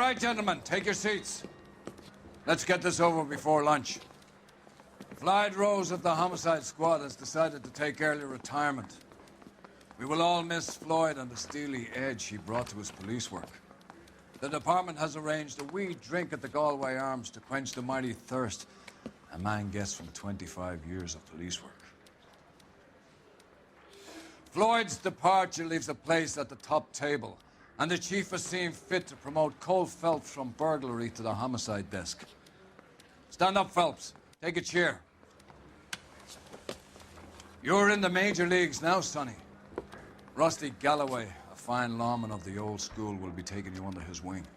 right, gentlemen, take your seats. Let's get this over before lunch. Floyd Rose of the Homicide Squad has decided to take early retirement. We will all miss Floyd and the steely edge he brought to his police work. The department has arranged a wee drink at the Galway Arms to quench the mighty thirst a man gets from 25 years of police work. Floyd's departure leaves a place at the top table, and the chief has seen fit to promote Cole Phelps from burglary to the homicide desk. Stand up, Phelps. Take a chair. You're in the major leagues now, Sonny. Rusty Galloway, a fine lawman of the old school, will be taking you under his wing.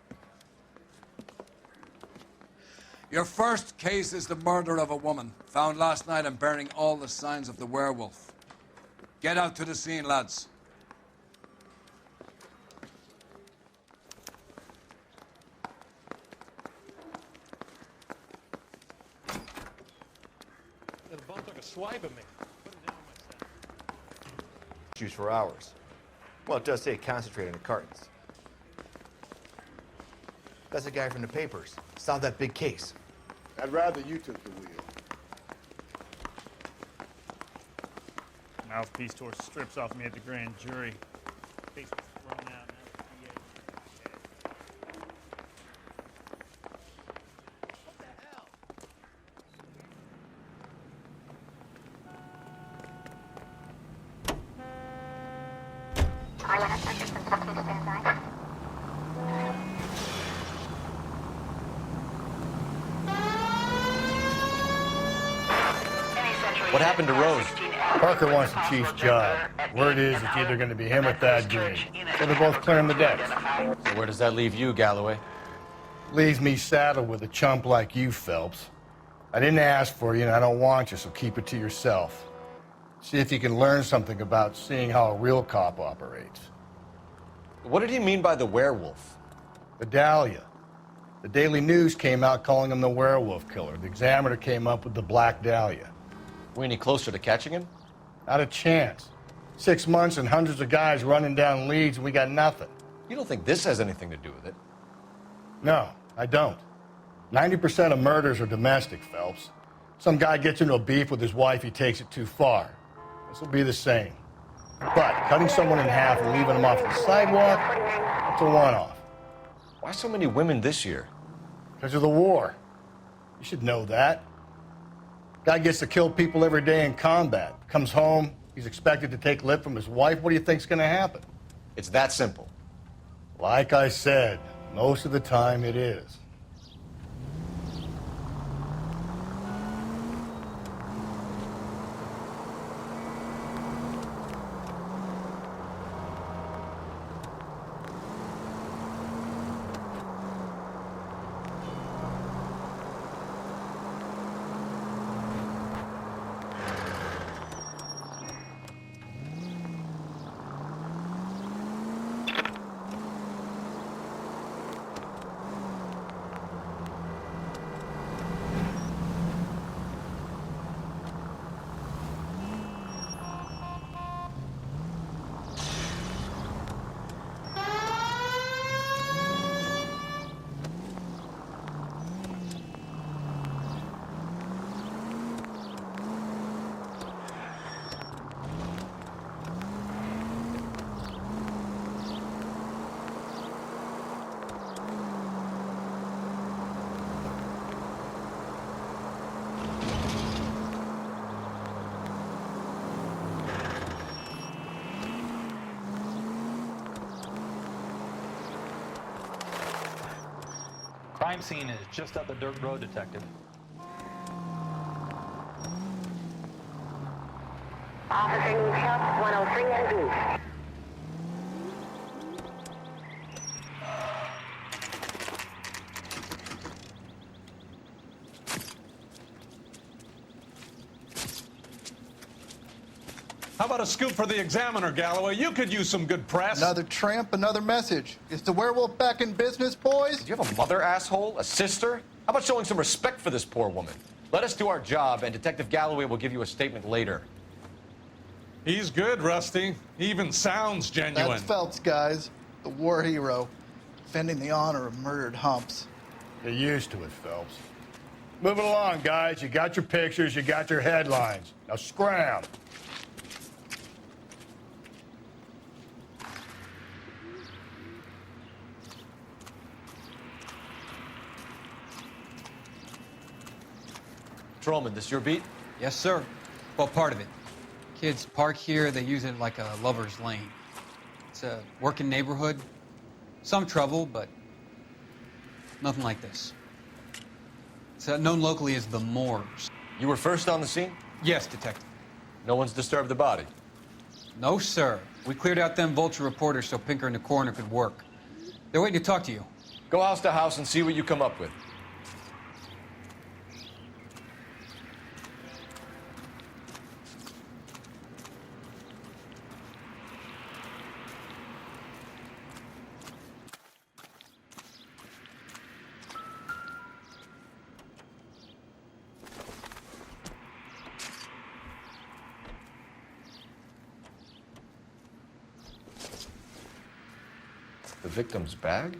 Your first case is the murder of a woman, found last night and bearing all the signs of the werewolf. Get out to the scene, lads. The bum took a swipe at me. Put it down myself. Juice for hours. Well, it does say concentrate in the cartons. That's the guy from the papers. Solved that big case. I'd rather you took the wheel. Mouthpiece tore strips off me at the grand jury. Case was thrown out. Now the DA. What the hell? What happened to Rose? Parker wants the chief's job. Word is it's either going to be him or Thad Green. So they're both clearing the decks. So where does that leave you, Galloway? Leaves me saddled with a chump like you, Phelps. I didn't ask for you, and I don't want you, so keep it to yourself. See if you can learn something about seeing how a real cop operates. What did he mean by the werewolf? The Dahlia. The Daily News came out calling him the werewolf killer. The Examiner came up with the Black Dahlia. We any closer to catching him? Not a chance. 6 months and hundreds of guys running down leads, and we got nothing. You don't think this has anything to do with it? No, I don't. 90% of murders are domestic, Phelps. Some guy gets into a beef with his wife, he takes it too far. This will be the same. But cutting someone in half and leaving them off the sidewalk, that's a one-off. Why so many women this year? Because of the war. You should know that. Guy gets to kill people every day in combat. Comes home, he's expected to take lip from his wife. What do you think's going to happen? It's that simple. Like I said, most of the time it is. Crime scene is just up the dirt road, Detective. Officer needs help, 103 and B. How about a scoop for the Examiner, Galloway? You could use some good press. Another tramp, another message. Is the werewolf back in business, boys? Do you have a mother, asshole? A sister? How about showing some respect for this poor woman? Let us do our job, and Detective Galloway will give you a statement later. He's good, Rusty. He even sounds genuine. That's Phelps, guys. The war hero. defending the honor of murdered humps. Get used to it, Phelps. Move it along, guys. You got your pictures, you got your headlines. Now scram. Patrolman, this your beat? Yes, sir. Well, part of it. Kids park here, they use it like a lover's lane. It's a working neighborhood. Some trouble, but nothing like this. It's known locally as the Moors. You were first on the scene? Yes, detective. No one's disturbed the body? No, sir. We cleared out them vulture reporters so Pinker and the coroner could work. They're waiting to talk to you. Go house to house and see what you come up with. The victim's bag?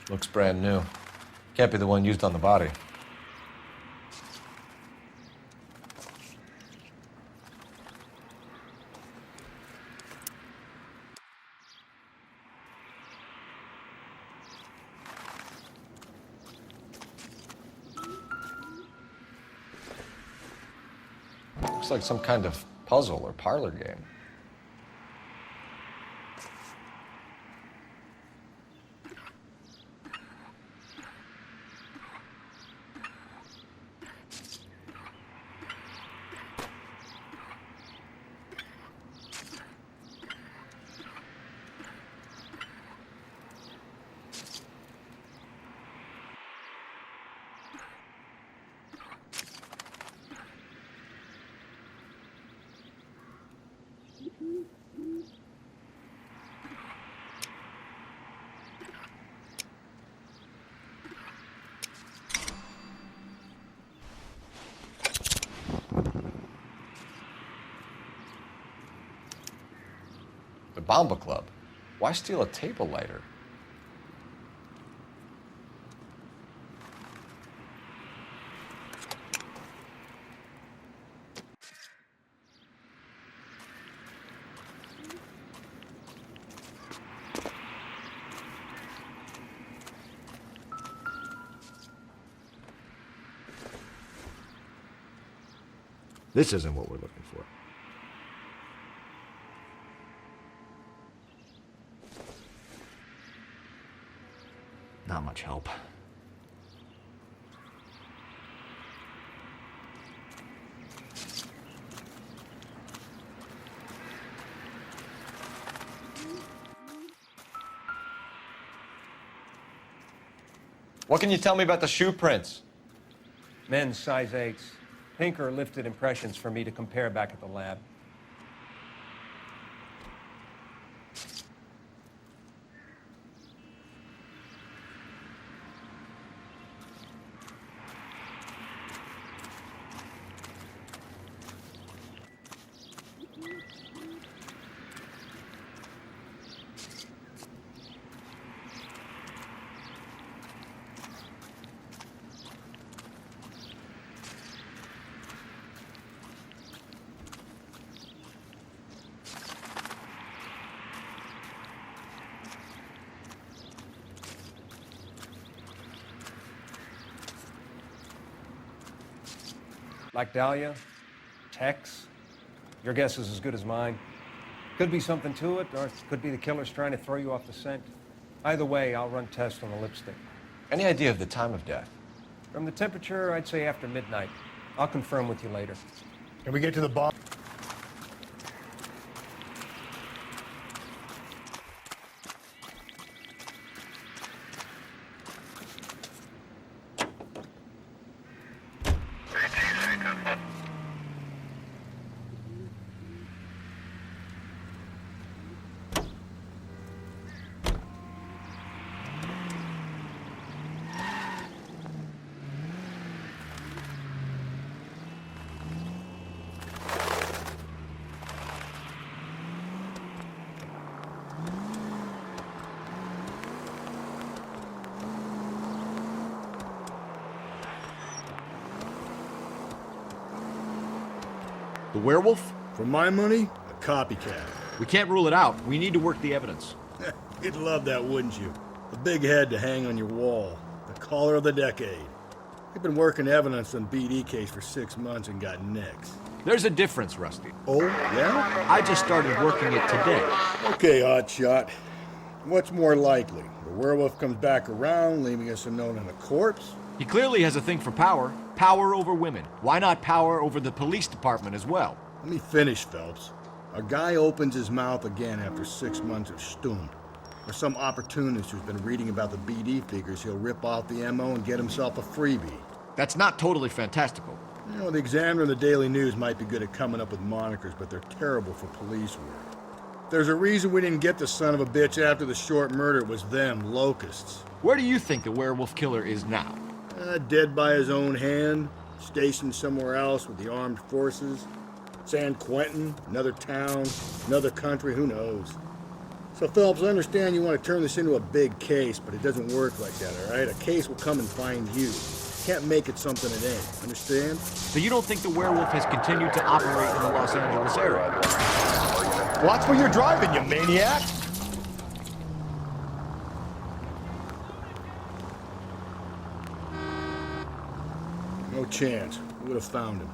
Looks brand new. Can't be the one used on the body. Looks like some kind of puzzle or parlor game. The Bomba Club. Why steal a table lighter? This isn't what we're looking for. Not much help. What can you tell me about the shoe prints? Men's size 8s. Pinker lifted impressions for me to compare back at the lab. Like Dahlia, Tex. Your guess is as good as mine. Could be something to it, or it could be the killers trying to throw you off the scent. Either way, I'll run tests on the lipstick. Any idea of the time of death? From the temperature, I'd say after midnight. I'll confirm with you later. Can we get to the bomb? The werewolf? For my money, a copycat. We can't rule it out. We need to work the evidence. You'd love that, wouldn't you? The big head to hang on your wall. The caller of the decade. They've been working evidence on BD case for 6 months and got nicks. There's a difference, Rusty. Oh, yeah? I just started working it today. Okay, hotshot. What's more likely? The werewolf comes back around, leaving us a note on a corpse? He clearly has a thing for power. Power over women. Why not power over the police department as well? Let me finish, Phelps. A guy opens his mouth again after 6 months of stum. Or some opportunist who's been reading about the BD figures, he'll rip off the MO and get himself a freebie. That's not totally fantastical. You know, the Examiner and the Daily News might be good at coming up with monikers, but they're terrible for police work. There's a reason we didn't get the son of a bitch after the short murder. It was them, locusts. Where do you think the werewolf killer is now? Dead by his own hand, stationed somewhere else with the armed forces. San Quentin, another town, another country, who knows? So, Phelps, I understand you want to turn this into a big case, but it doesn't work like that, all right? A case will come and find you. Can't make it something it ain't, understand? So you don't think the werewolf has continued to operate in the Los Angeles area? Watch where you're driving, you maniac! No chance. We would have found him.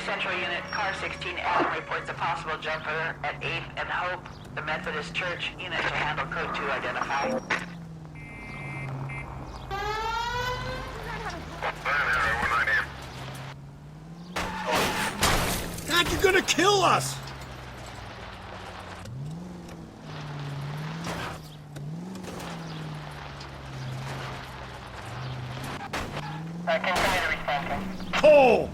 Central Unit, Car 16 Adam reports a possible jumper at 8th and Hope. The Methodist Church unit to handle code 2 identify. God, you're gonna kill us! Continue to respond. Oh!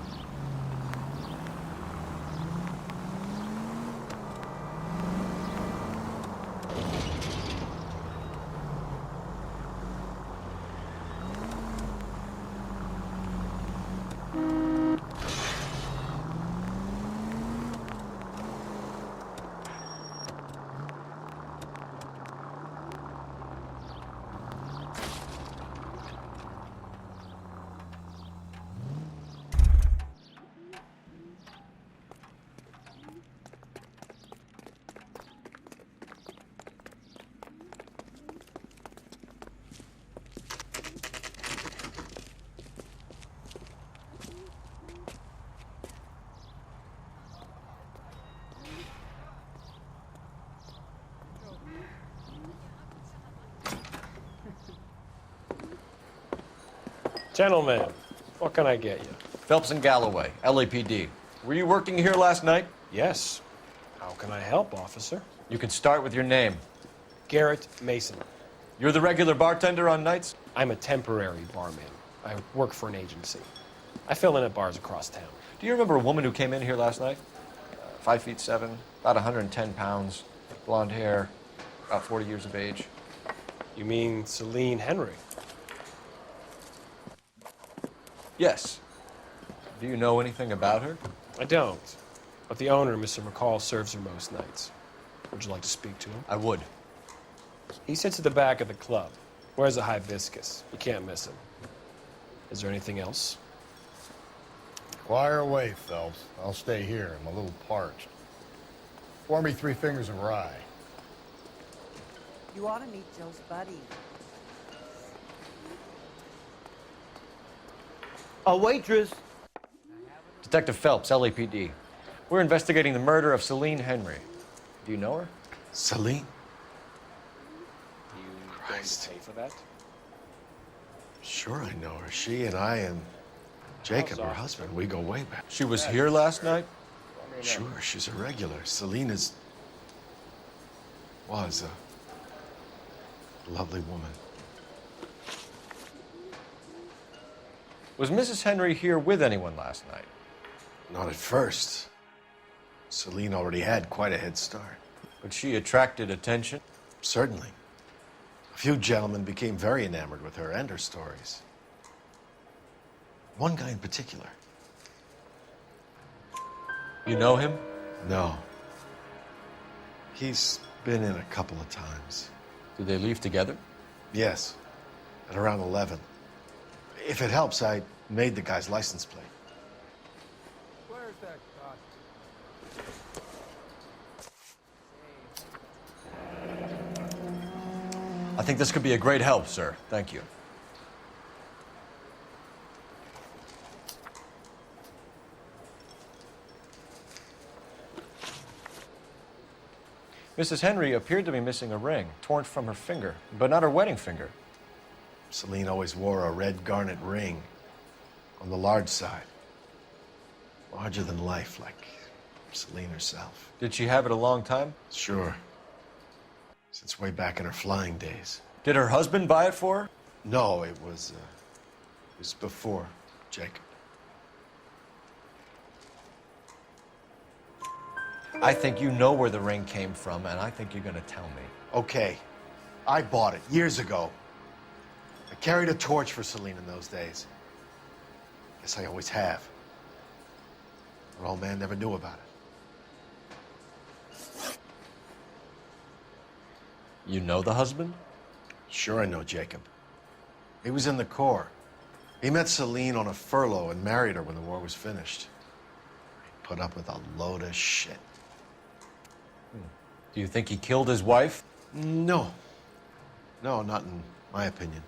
Gentlemen, what can I get you? Phelps and Galloway, LAPD. Were you working here last night? Yes. How can I help, officer? You can start with your name. Garrett Mason. You're the regular bartender on nights? I'm a temporary barman. I work for an agency. I fill in at bars across town. Do you remember a woman who came in here last night? 5'7", about 110 pounds, blonde hair, about 40 years of age. You mean Celine Henry? Yes. Do you know anything about her? I don't. But the owner, Mr. McCall, serves her most nights. Would you like to speak to him? I would. He sits at the back of the club. Wears a hibiscus. You can't miss him. Is there anything else? Fire away, Phelps. I'll stay here. I'm a little parched. Pour me 3 fingers of rye. You ought to meet Joe's buddy. A waitress. Detective Phelps, LAPD. We're investigating the murder of Celine Henry. Do you know her? Celine? You Christ. Pay for that? Sure I know her. She and I and Jacob, her husband, we go way back. She was here last night? Sure, she's a regular. Celine was a lovely woman. Was Mrs. Henry here with anyone last night? Not at first. Celine already had quite a head start. But she attracted attention? Certainly. A few gentlemen became very enamored with her and her stories. One guy in particular. You know him? No. He's been in a couple of times. Did they leave together? Yes, at around 11. If it helps, I made the guy's license plate. Where's that I think this could be a great help, sir. Thank you. Mrs. Henry appeared to be missing a ring, torn from her finger, but not her wedding finger. Celine always wore a red garnet ring on the large side. Larger than life, like Celine herself. Did she have it a long time? Sure. Since way back in her flying days. Did her husband buy it for her? No, it was before Jacob. I think you know where the ring came from, and I think you're going to tell me. Okay. I bought it years ago. I carried a torch for Celine in those days. Guess I always have. Her old man never knew about it. You know the husband? Sure I know Jacob. He was in the Corps. He met Celine on a furlough and married her when the war was finished. He put up with a load of shit. Do you think he killed his wife? No. No, not in my opinion.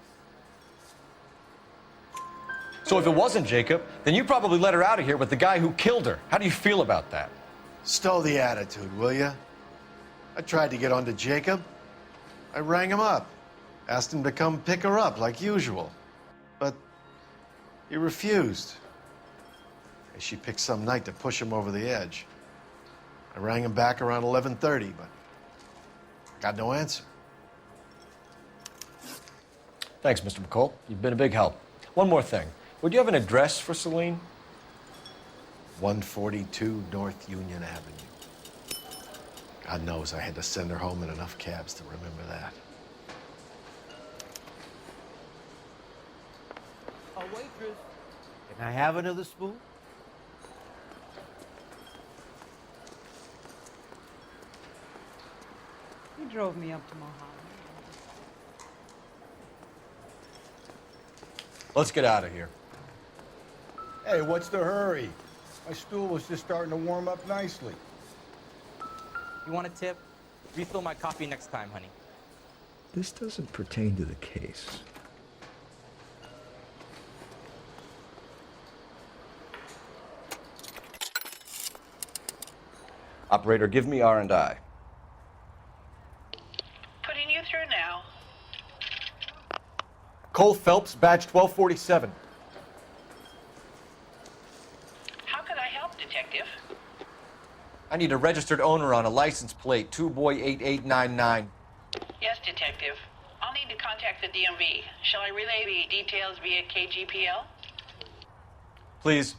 So if it wasn't Jacob, then you probably let her out of here with the guy who killed her. How do you feel about that? Stow the attitude, will ya? I tried to get onto Jacob. I rang him up. Asked him to come pick her up like usual. But he refused. She picked some night to push him over the edge. I rang him back around 11:30, but got no answer. Thanks, Mr. McCall. You've been a big help. One more thing. Would you have an address for Celine? 142 North Union Avenue. God knows I had to send her home in enough cabs to remember that. A waitress. Can I have another spoon? He drove me up to Mojave. Let's get out of here. Hey, what's the hurry? My stool was just starting to warm up nicely. You want a tip? Refill my coffee next time, honey. This doesn't pertain to the case. Operator, give me R&I. Putting you through now. Cole Phelps, badge 1247. How can I help, Detective? I need a registered owner on a license plate, 2boy8899. Yes, Detective. I'll need to contact the DMV. Shall I relay the details via KGPL? Please.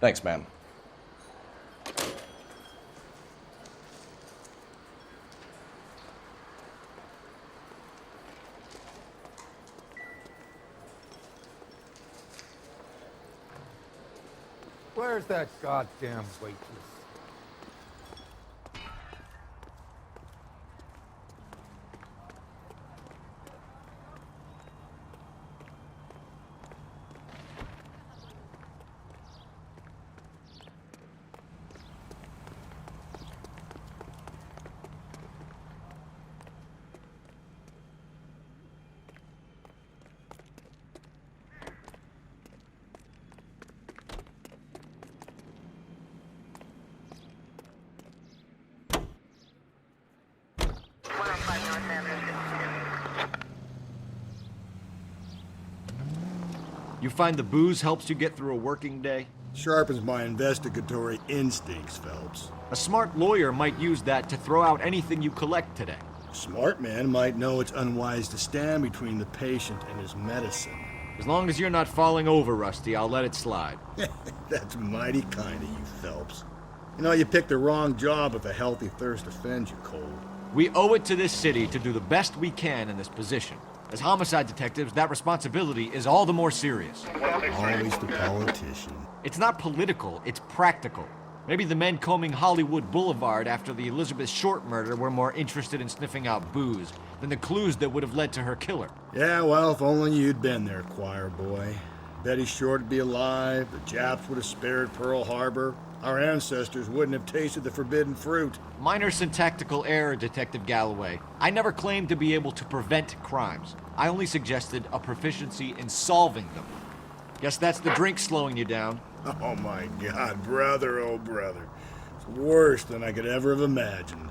Thanks, ma'am. Where's that goddamn waitress? You find the booze helps you get through a working day? Sharpens my investigatory instincts, Phelps. A smart lawyer might use that to throw out anything you collect today. A smart man might know it's unwise to stand between the patient and his medicine. As long as you're not falling over, Rusty, I'll let it slide. That's mighty kind of you, Phelps. You know, you picked the wrong job if a healthy thirst offends you, Cole. We owe it to this city to do the best we can in this position. As homicide detectives, that responsibility is all the more serious. Always the politician. It's not political, it's practical. Maybe the men combing Hollywood Boulevard after the Elizabeth Short murder were more interested in sniffing out booze than the clues that would have led to her killer. Yeah, well, if only you'd been there, choir boy. Betty Short would be alive, the Japs would have spared Pearl Harbor, our ancestors wouldn't have tasted the forbidden fruit. Minor syntactical error, Detective Galloway. I never claimed to be able to prevent crimes. I only suggested a proficiency in solving them. Guess that's the drink slowing you down. Oh my God, brother, oh brother. It's worse than I could ever have imagined.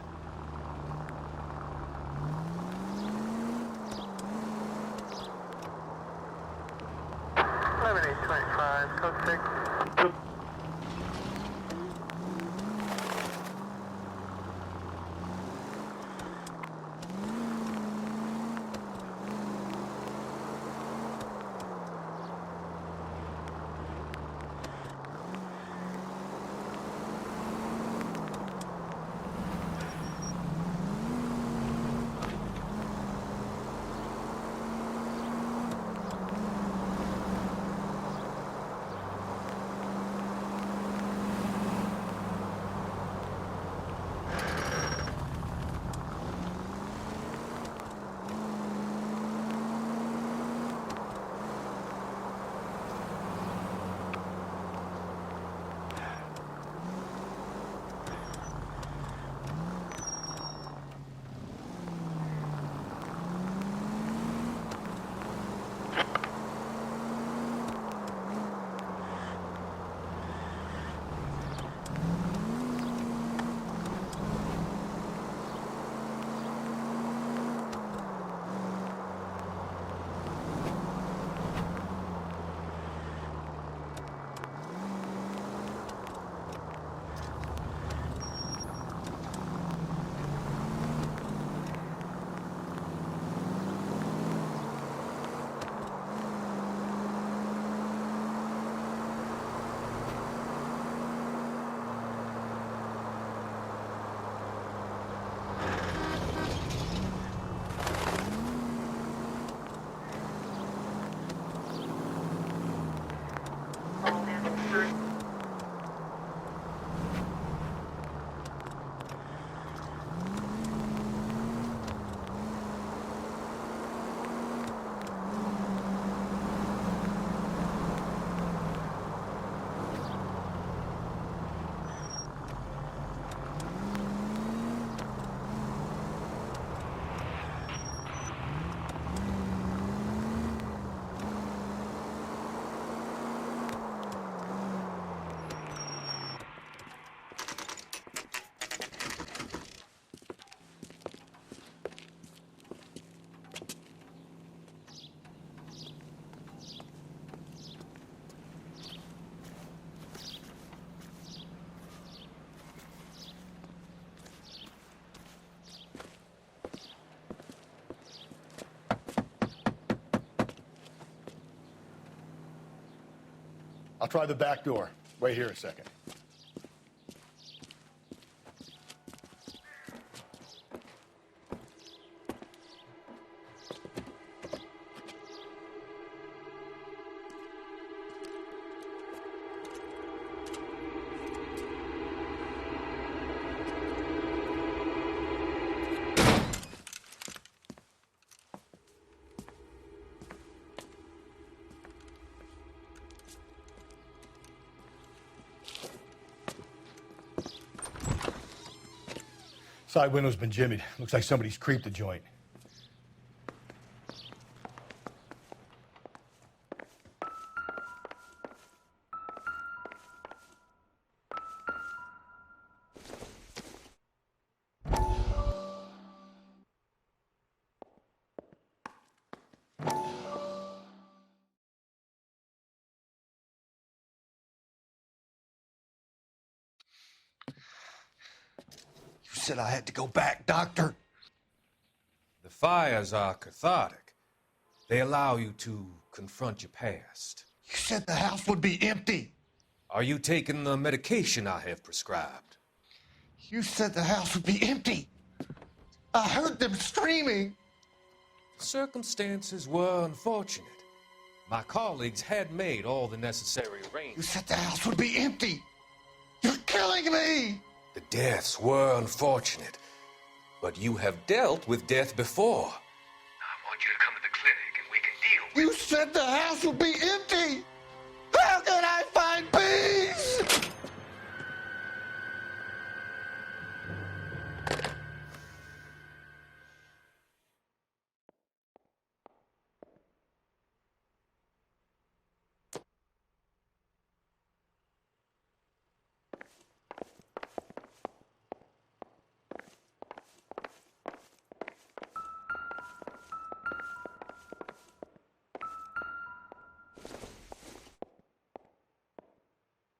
I'll try the back door. Wait here a second. Side window's been jimmied. Looks like somebody's creeped the joint. You said I had to go back, Doctor. The fires are cathartic. They allow you to confront your past. You said the house would be empty. Are you taking the medication I have prescribed? You said the house would be empty. I heard them screaming. Circumstances were unfortunate. My colleagues had made all the necessary You arrangements. said the house would be empty. You're killing me. The deaths were unfortunate, but you have dealt with death before. I want you to come to the clinic and we can deal with You said the house would be empty. How can I find peace?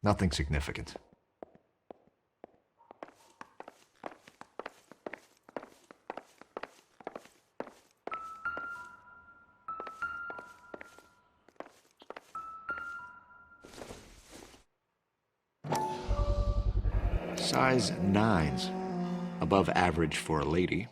Nothing significant. Size 9s. Above average for a lady.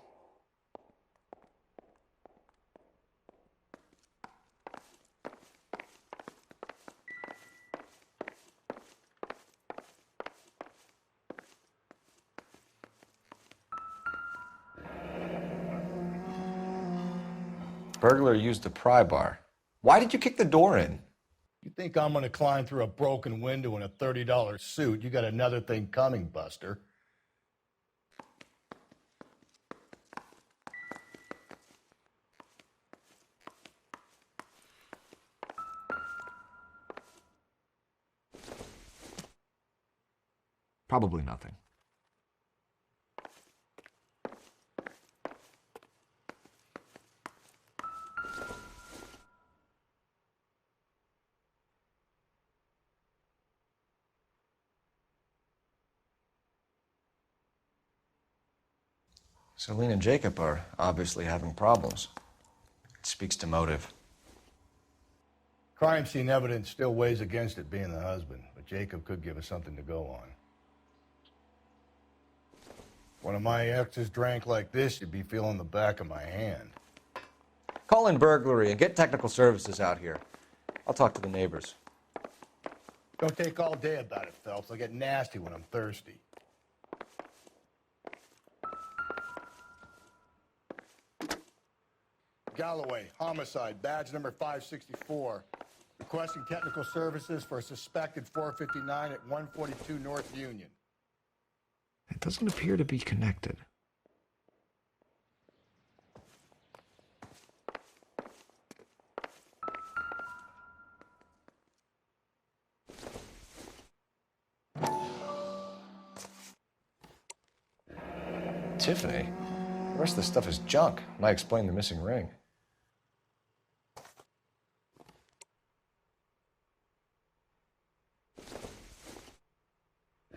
Burglar used a pry bar. Why did you kick the door in? You think I'm gonna climb through a broken window in a $30 suit? You got another thing coming, Buster. Probably nothing. Celine and Jacob are obviously having problems. It speaks to motive. Crime scene evidence still weighs against it being the husband, but Jacob could give us something to go on. One of my exes drank like this, you'd be feeling the back of my hand. Call in burglary and get technical services out here. I'll talk to the neighbors. Don't take all day about it, Phelps. I'll get nasty when I'm thirsty. Galloway, homicide, badge number 564. Requesting technical services for a suspected 459 at 142 North Union. It doesn't appear to be connected. Tiffany? The rest of the stuff is junk. Might explain the missing ring.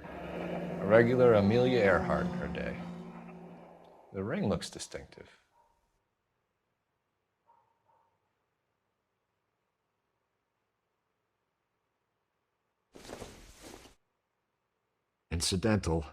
A regular Amelia Earhart in her day. The ring looks distinctive. Incidental.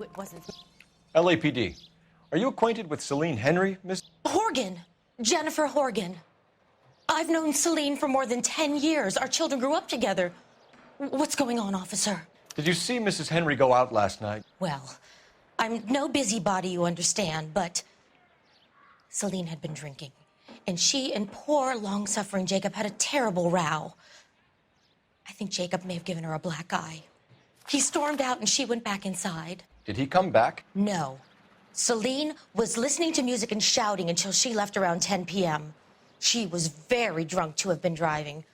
knew it wasn't. LAPD. Are you acquainted with Celine Henry, Miss? Horgan. Jennifer Horgan. I've known Celine for more than 10 years. Our children grew up together. What's going on, officer? Did you see Mrs. Henry go out last night? Well, I'm no busybody, you understand, but Celine had been drinking, and she and poor, long-suffering Jacob had a terrible row. I think Jacob may have given her a black eye. He stormed out, and she went back inside. Did he come back? No. Celine was listening to music and shouting until she left around 10 p.m. She was very drunk to have been driving,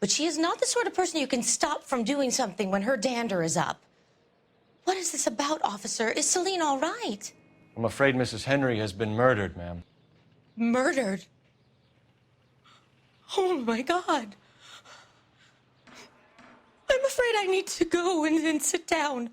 but she is not the sort of person you can stop from doing something when her dander is up. What is this about, officer? Is Celine all right? I'm afraid Mrs. Henry has been murdered, ma'am. Murdered? Oh, my God. I'm afraid I need to go and sit down.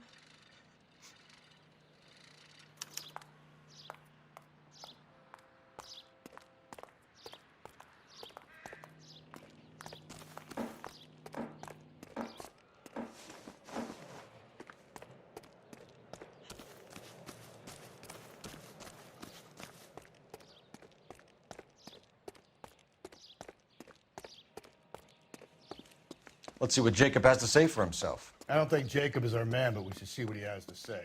Let's see what Jacob has to say for himself. I don't think Jacob is our man, but we should see what he has to say.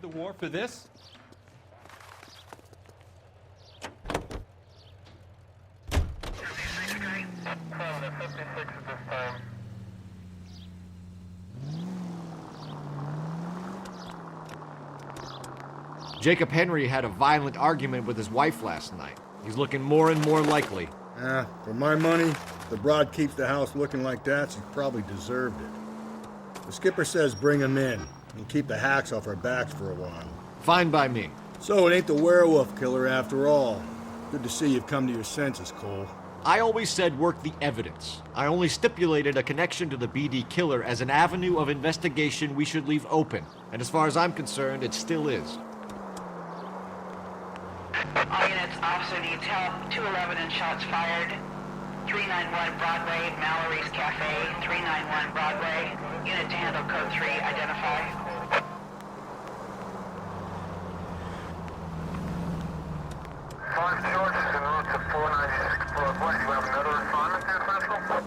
The war for this? Jacob Henry had a violent argument with his wife last night. He's looking more and more likely. For my money, if the broad keeps the house looking like that, she probably deserved it. The skipper says bring him in and keep the hacks off our backs for a while. Fine by me. So it ain't the werewolf killer after all. Good to see you've come to your senses, Cole. I always said work the evidence. I only stipulated a connection to the BD killer as an avenue of investigation we should leave open. And as far as I'm concerned, it still is. All units, officer needs help. 211 and shots fired. 391 Broadway, Mallory's Cafe. 391 Broadway. Unit to handle code 3, identify. George is en route to 496 Broadway. You have another assignment there, Central?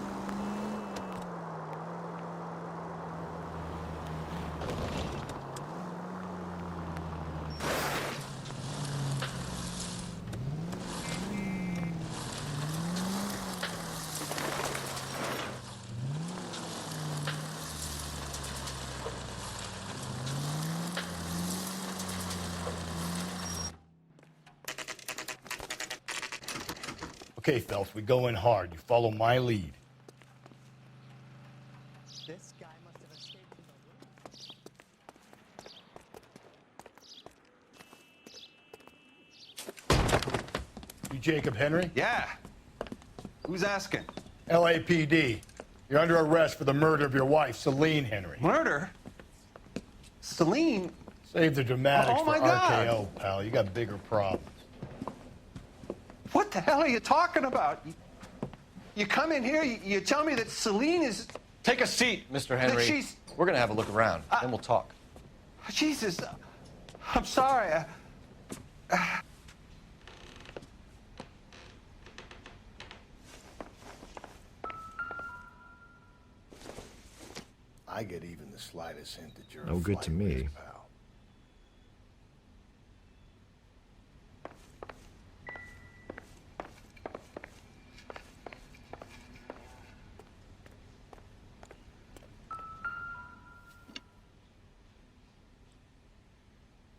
Okay, Phelps, we go in hard. You follow my lead. This guy must have escaped from the room. You Jacob Henry? Yeah. Who's asking? LAPD. You're under arrest for the murder of your wife, Celine Henry. Murder? Celine? Save the dramatics Oh, for my God. RKO, pal. You got bigger problems. What the hell are you talking about? You come in here, you tell me that Celine is... Take a seat, Mr. Henry. she's- We're gonna have a look around, then we'll talk. Jesus, I'm sorry. I get even the slightest hint that you're No good to me. pal.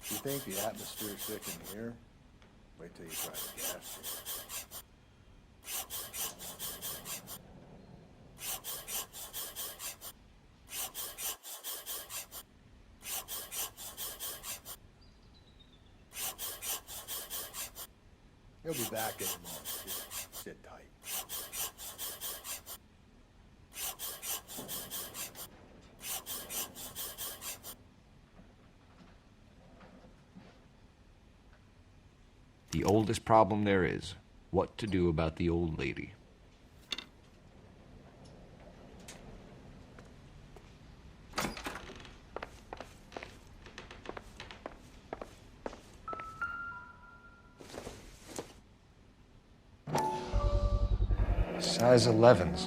You think the atmosphere's sick in here? Wait till you try the gas. He'll be back in a moment. Just sit tight. The oldest problem there is, what to do about the old lady. Size 11s.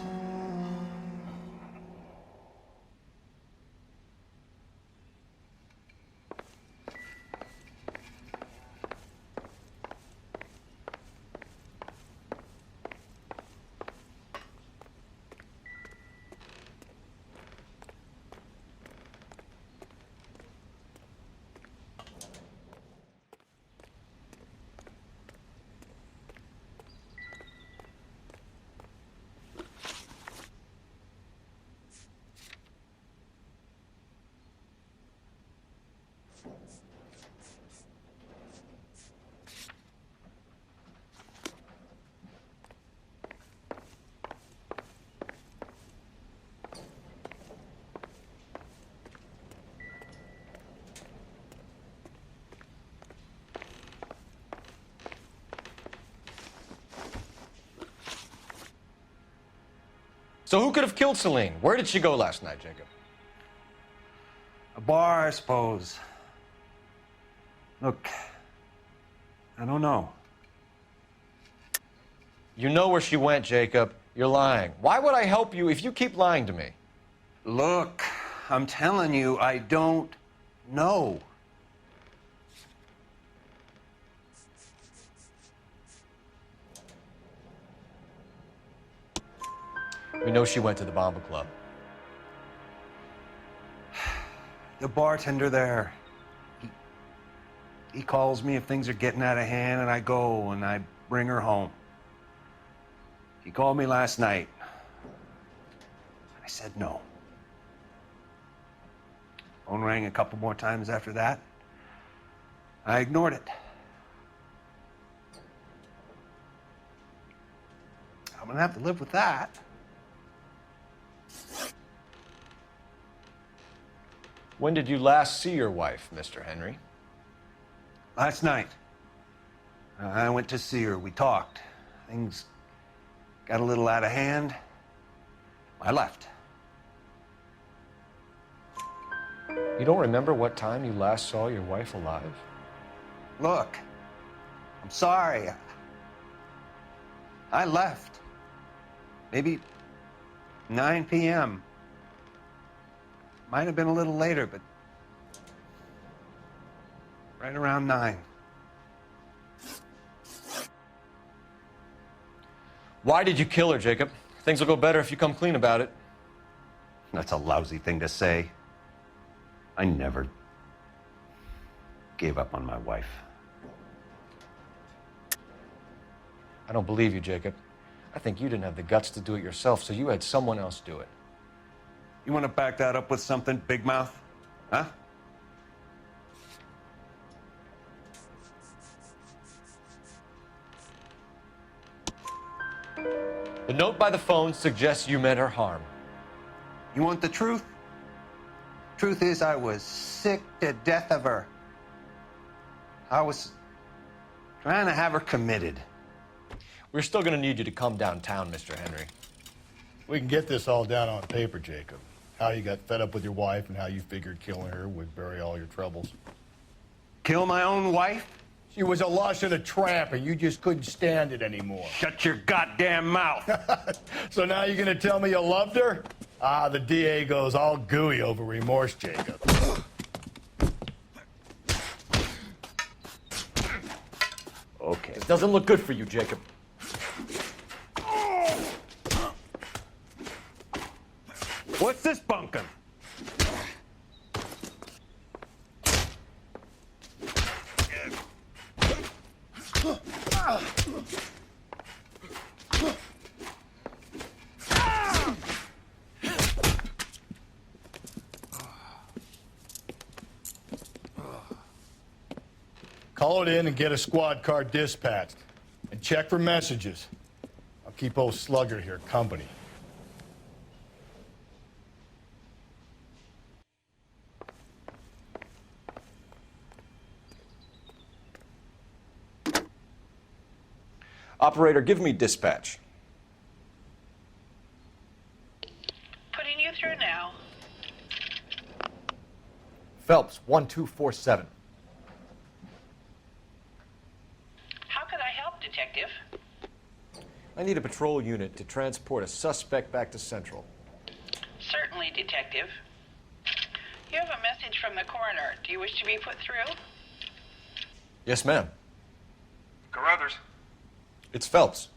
So who could have killed Celine? Where did she go last night, Jacob? A bar, I suppose. Look, I don't know. You know where she went, Jacob. You're lying. Why would I help you if you keep lying to me? Look, I'm telling you, I don't know. We know she went to the Bomba Club. The bartender there, he calls me if things are getting out of hand, and I go and I bring her home. He called me last night. I said no. Phone rang a couple more times after that. I ignored it. I'm gonna have to live with that. When did you last see your wife, Mr. Henry? Last night. I went to see her. We talked. Things got a little out of hand. I left. You don't remember what time you last saw your wife alive? Look, I'm sorry. I left. Maybe 9 p.m. Might have been a little later, but right around 9. Why did you kill her, Jacob? Things will go better if you come clean about it. That's a lousy thing to say. I never gave up on my wife. I don't believe you, Jacob. I think you didn't have the guts to do it yourself, so you had someone else do it. You want to back that up with something, big mouth? Huh? The note by the phone suggests you meant her harm. You want the truth? Truth is, I was sick to death of her. I was trying to have her committed. We're still going to need you to come downtown, Mr. Henry. We can get this all down on paper, Jacob. How you got fed up with your wife and how you figured killing her would bury all your troubles. Kill my own wife? She was a lush and a tramp, and you just couldn't stand it anymore. Shut your goddamn mouth. So now you're going to tell me you loved her? The DA goes all gooey over remorse, Jacob. Okay. It doesn't look good for you, Jacob. What's this bunkum? Call it in and get a squad car dispatched. And check for messages. I'll keep old Slugger here company. Operator, give me dispatch. Putting you through now. Phelps, 1247. How could I help, Detective? I need a patrol unit to transport a suspect back to Central. Certainly, Detective. You have a message from the coroner. Do you wish to be put through? Yes, ma'am. Carruthers, It's Phelps.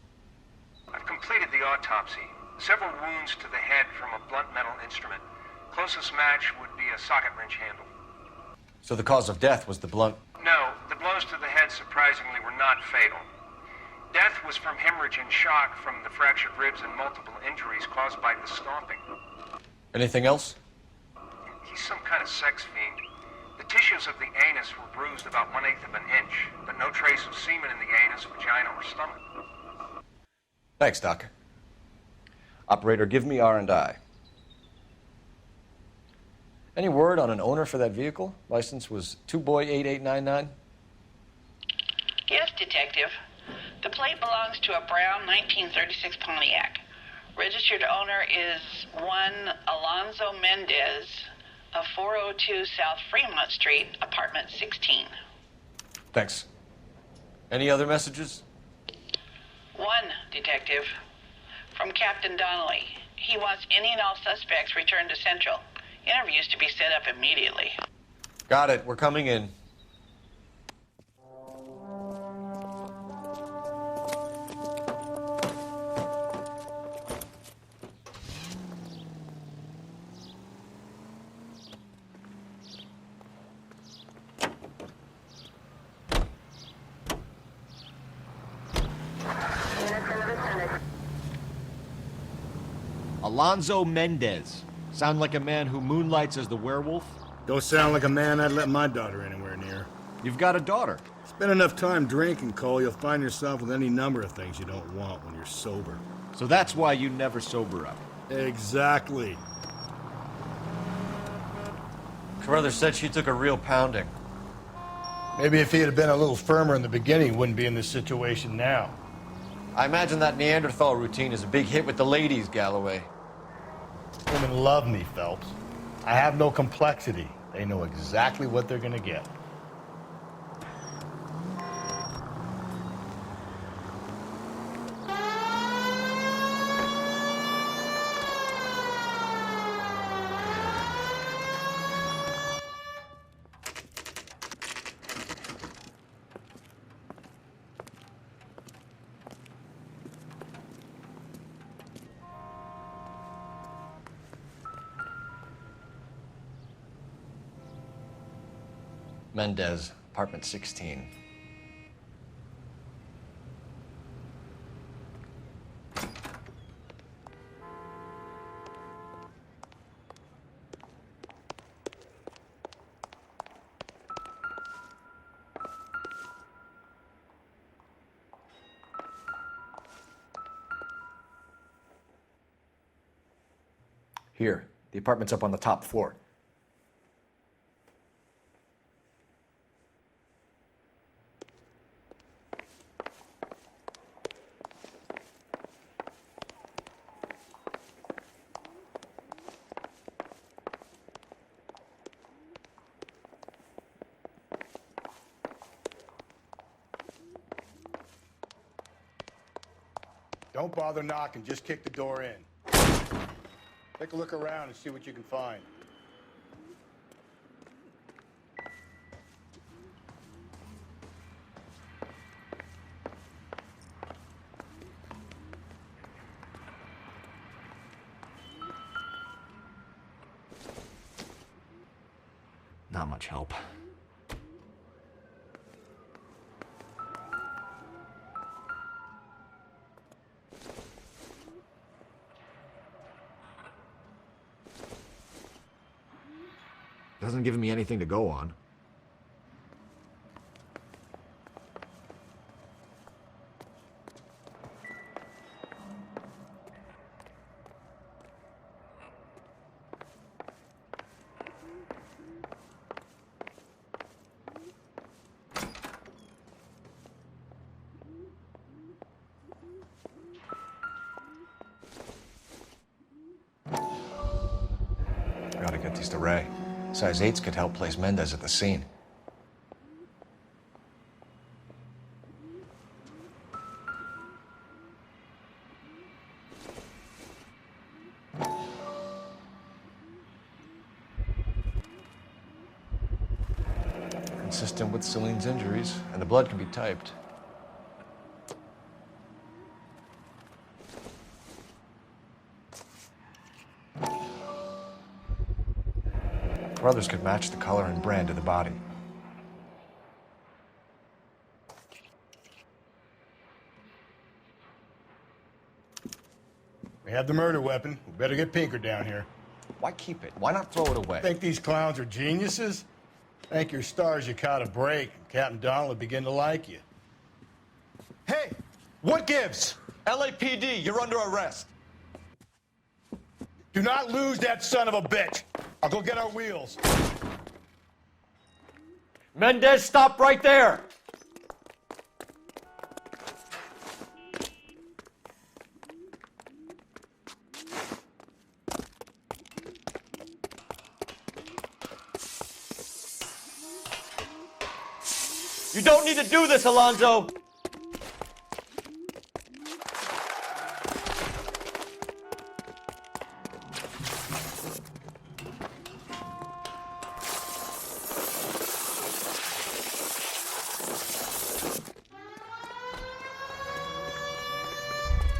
I've completed the autopsy. Several wounds to the head from a blunt metal instrument. Closest match would be a socket wrench handle. So the cause of death was the blunt. No, the blows to the head surprisingly were not fatal. Death was from hemorrhage and shock from the fractured ribs and multiple injuries caused by the stomping. Anything else? He's some kind of sex fiend. The tissues of the anus were bruised about 1/8 of an inch, but no trace of semen in the anus, vagina, or stomach. Thanks, Doc. Operator, give me R&I. Any word on an owner for that vehicle? License was 2boy8899. Yes, Detective. The plate belongs to a brown 1936 Pontiac. Registered owner is one Alonzo Mendez of 402 South Fremont Street, apartment 16. Thanks. Any other messages? One, Detective. From Captain Donnelly. He wants any and all suspects returned to Central. Interviews to be set up immediately. Got it. We're coming in. Alonzo Mendez. Sound like a man who moonlights as the werewolf? Don't sound like a man I'd let my daughter anywhere near. You've got a daughter. Spend enough time drinking, Cole, you'll find yourself with any number of things you don't want when you're sober. So that's why you never sober up. Exactly. Carruthers said she took a real pounding. Maybe if he had been a little firmer in the beginning, he wouldn't be in this situation now. I imagine that Neanderthal routine is a big hit with the ladies, Galloway. Women love me, Phelps. I have no complexity. They know exactly what they're gonna get. Mendez, apartment 16. Here, the apartment's up on the top floor. Don't bother knocking, just kick the door in. Take a look around and see what you can find. Not much help. Doesn't give me anything to go on. Gotta get these to Ray. Size 8s could help place Mendez at the scene. Consistent with Celine's injuries, and the blood can be typed. Brothers could match the color and brand of the body. We have the murder weapon. We better get Pinker down here. Why keep it? Why not throw it away? Think these clowns are geniuses? Thank your stars you caught a break, and Captain Donald will begin to like you. Hey, what gives? LAPD, you're under arrest. Do not lose that son of a bitch. I'll go get our wheels. Mendez, stop right there! You don't need to do this, Alonzo!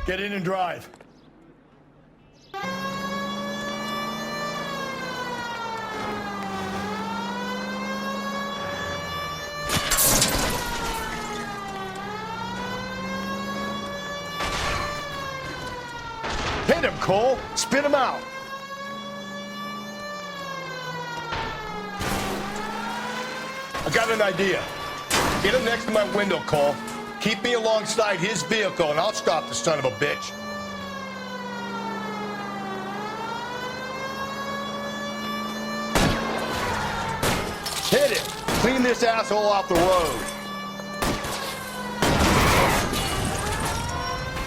Get in and drive. Hit him, Cole. Spin him out. I got an idea. Get him next to my window, Cole. Keep me alongside his vehicle, and I'll stop the son of a bitch. Hit it. Clean this asshole off the road.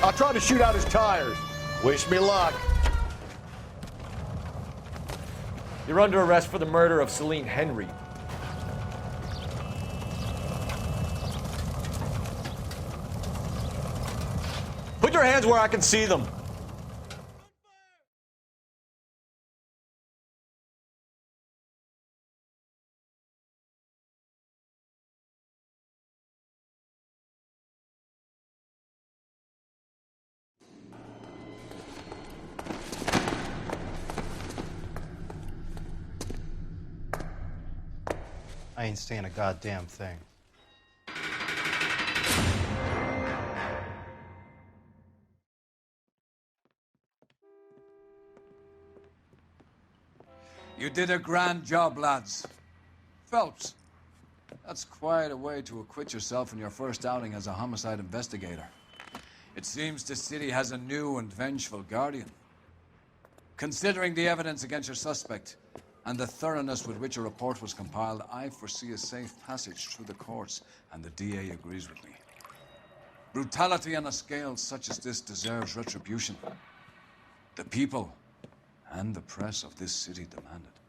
I'll try to shoot out his tires. Wish me luck. You're under arrest for the murder of Celine Henry. Put your hands where I can see them. I ain't saying a goddamn thing. You did a grand job, lads. Phelps, that's quite a way to acquit yourself in your first outing as a homicide investigator. It seems the city has a new and vengeful guardian. Considering the evidence against your suspect and the thoroughness with which a report was compiled, I foresee a safe passage through the courts, and the DA agrees with me. Brutality on a scale such as this deserves retribution. The people and the press of this city demand it.